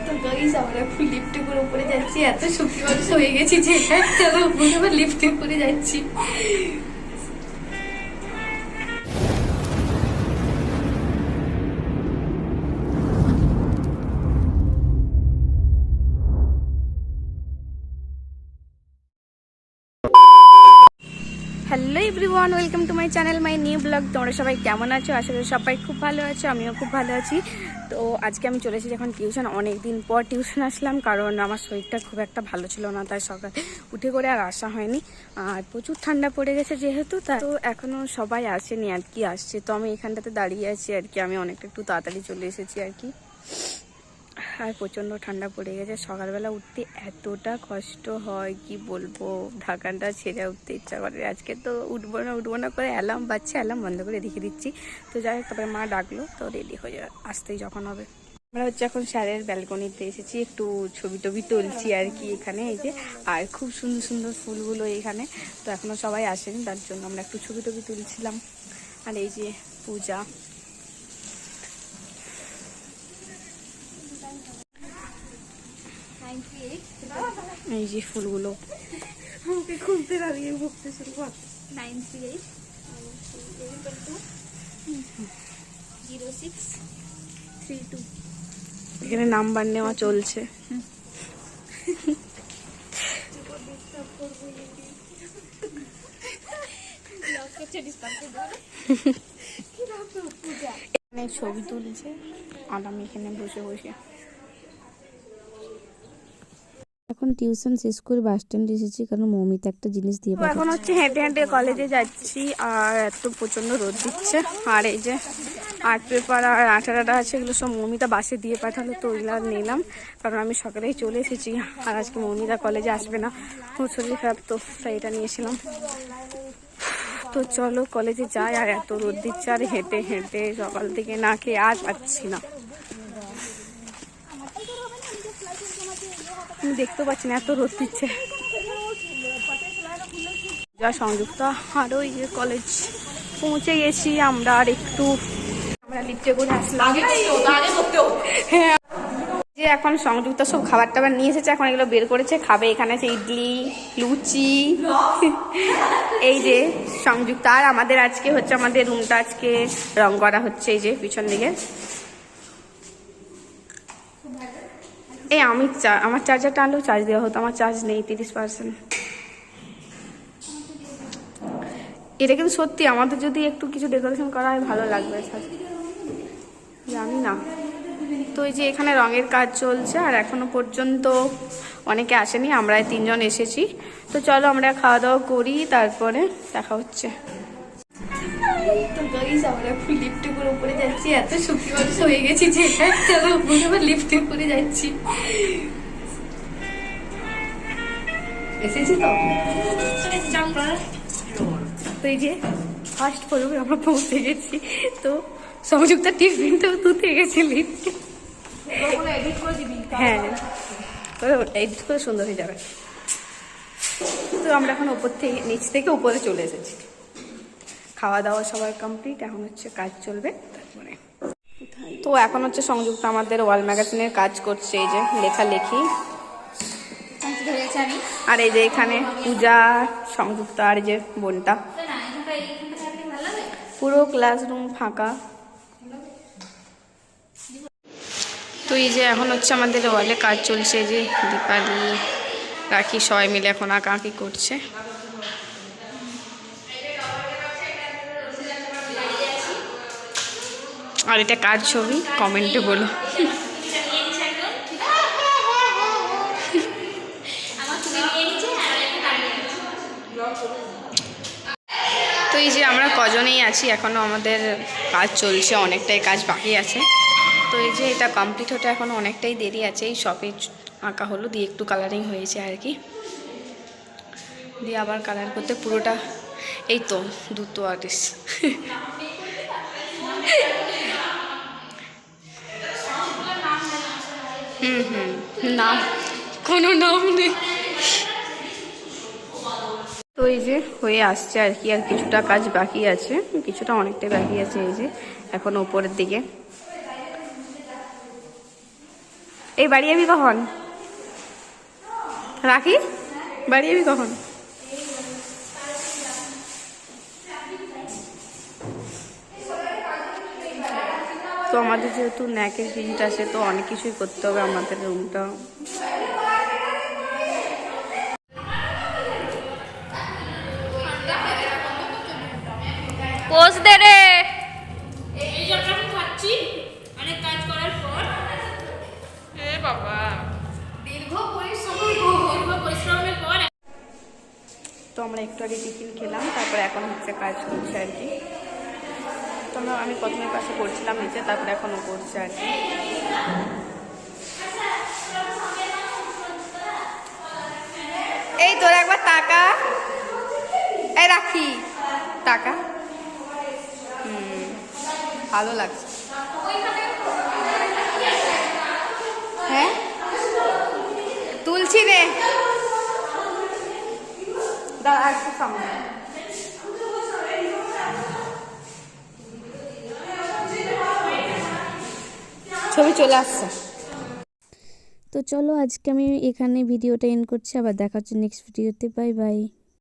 তো গাইস আমরা এখন লিফটে করে উপরে যাচ্ছি, এত সুখী মানুষ হয়ে গেছি যে চলো উপরে লিফটে করে যাচ্ছি। Hello everyone, welcome to my channel, my new blog. তোমরা সবাই কেমন আছো? আশা করি সবাই খুব ভালো আছো, আমিও খুব ভালো আছি। তো আজকে আমি চলে এসেছি এখন টিউশন। অনেক দিন পর টিউশন আসলাম, কারণ আমার শরীরটা খুব একটা ভালো ছিল না, তাই সকালে উঠে করে আর আসা হয়নি। আর প্রচুর ঠান্ডা পড়ে গেছে যেহেতু, তা তো এখনও সবাই আসেনি আর কি, আসছে। তো আমি এখানটাতে দাঁড়িয়ে আছি আর কি, আমি অনেকটা একটু তাড়াতাড়ি চলে এসেছি আর কি। আর প্রচণ্ড ঠান্ডা পড়ে গেছে, সকালবেলা উঠতে এতটা কষ্ট হয় কি বলবো, ঢাকানটা ছেড়ে উঠতে ইচ্ছা করে। আজকে তো উঠবো না করে অ্যালার্ম বাজছে, অ্যালার্ম বন্ধ করে রেখে দিচ্ছি। তো যাই হোক, তারপরে মা ডাকলো, তো রেডি হয়ে আসতেই যখন হবে। আমরা হচ্ছে এখন স্যারের ব্যালকনিতে এসেছি, একটু ছবি টবি তুলছি আর কি এখানে। এই যে, আর খুব সুন্দর সুন্দর ফুলগুলো এখানে। তো এখনও সবাই আসেনি, তার জন্য আমরা একটু ছবি টবি তুলছিলাম। আর এই যে পূজা, এই যে ফুলগুলো আমাকে খুলতে দাঁড়িয়ে বকতে শুরু কর। 9380632 এখানে নাম্বার নেওয়া চলছে। এখানে ছবি তুলছে আর আমি এখানে বসে বসে। এখন টিউশন শেষ করে বাস স্ট্যান্ডে এসেছি, কারণ মৌমিতা একটা জিনিস দিয়ে পাঠাচ্ছে। এখন হচ্ছে হেঁটে হেঁটে কলেজে যাচ্ছি, আর এত প্রচন্ড রোদ দিচ্ছে। আর এই যে আর্ট পেপার আর আঠারাটা আছে, এগুলো সব মৌমিতা বাসে দিয়ে পাঠালো, তো ওইগুলো নিলাম, কারণ আমি সকালেই চলে এসেছি। আর আজকে মৌমিতা কলেজে আসবে না, ওর শরীর খারাপ, তো তাই এটা নিয়েছিলাম। তো চলো কলেজে যাই। আর এত রোদ দিচ্ছে, আর হেঁটে হেঁটে সকাল থেকে না খেয়ে আর পাচ্ছি না, আমি দেখতে পাচ্ছি না, এত রোদ দিচ্ছে। যা সংযুক্ত আর ওই যে কলেজ পৌঁছে গেছি আমরা। আর একটু আমরা লিফটে করে আসলাম। হ্যাঁ, যে এখন সংযুক্ত সব খাবার টাবার নিয়ে এসেছে, এখন এগুলো বের করেছে, খাবে। এখানে আছে ইডলি, লুচি। এই যে সংযুক্ত। আর আমাদের আজকে হচ্ছে, আমাদের রুমটা আজকে রং করা হচ্ছে, এই যে পিছন দিকে। এই আমার চার্জারটা আনলেও চার্জ দেওয়া হতো, আমার চার্জ নেই, 30%। এটা কিন্তু সত্যি, আমাদের যদি একটু কিছু ডেকোরেশন করা হয় ভালো লাগবে, জানি না। তো এই যে এখানে রঙের কাজ চলছে, আর এখনো পর্যন্ত অনেকে আসেনি, আমরা 3জন এসেছি। তো চলো আমরা খাওয়া দাওয়া করি, তারপরে দেখা হচ্ছে। তো গাইস আমরা এখন লিফটে করে উপরে যাচ্ছি, এত সুখী মানুষ হয়ে গেছি যে চলো উপরে লিফটে করে যাচ্ছি। এসেছি তো এই যে ফার্স্ট ফ্লোরে আমরা পৌঁছে গেছি। তো সংযুক্ত টিফিনটাও ধুতে গেছে লিফটে। হ্যাঁ, এডিট করে সুন্দর হয়ে যাবে। তো আমরা এখন নিচ থেকে উপরে চলে এসেছি। খাওয়া দাওয়া সবার কমপ্লিট, এখন হচ্ছে কাজ চলবে তারপরে। তো এখন হচ্ছে সংযুক্ত আমাদের ওয়াল ম্যাগাজিনের কাজ করছে, এই যে লেখালেখি। আর এই যে এখানে পূজা, সংযুক্ত আর এই যে বোনটা। পুরো ক্লাসরুম ফাঁকা। তো এই যে এখন হচ্ছে আমাদের ওয়ালে কাজ চলছে, যে দীপালি, রাখি সবাই মিলে এখন আঁকাআঁকি করছে। আর এটা কার ছবি কমেন্টে বলো। তো এই যে আমরা কজনেই আছি, এখনও আমাদের কাজ চলছে, অনেকটাই কাজ বাকি আছে। তো এই যে এটা কমপ্লিট হতে এখনও অনেকটাই দেরি আছে। এই শপে আঁকা হলো, দিয়ে একটু কালারিং হয়েছে আর কি, দিয়ে আবার কালার করতে পুরোটা। এই তো দুটো আর্টিস্ট। নাম, কোনো নাম নেই। তো এই যে হয়ে আসছে আর কি, আর কিছুটা কাজ বাকি আছে, কিছুটা অনেকটাই বাকি আছে। এই যে এখন উপরের দিকে এই বাড়ি যাবি কখন? রাখি, বাড়ি যাবি কখন? তো আমাদের যেহেতু ন্যাকের ভিজিট আছে, তো অনেক কিছুই করতে হবে আমাদের রুমটা। পোজ দে রে। এই যখন খাচ্ছি অনেক কাজ করার পর, এ বাবা, দীর্ঘ পরিশ্রমের পর। তো আমরা একটু আগে টিফিন খেলাম, তারপরে এখন হচ্ছে কাজ করছে আর কি। তো আমি প্রথমে পাশে করছিলাম নিচে, তারপরে এখনও করছে আর কি। এই তোর একবার টাকা, এই রাখি টাকা। ভালো লাগছে। হ্যাঁ তুলছি রে, দাঁড়া একটু সামনে। ছবি চলে আসছে। তো চলো আজকে আমি এখানে ভিডিওটা এন্ড করছি, আবার দেখা হচ্ছে নেক্সট ভিডিওতে। Bye bye.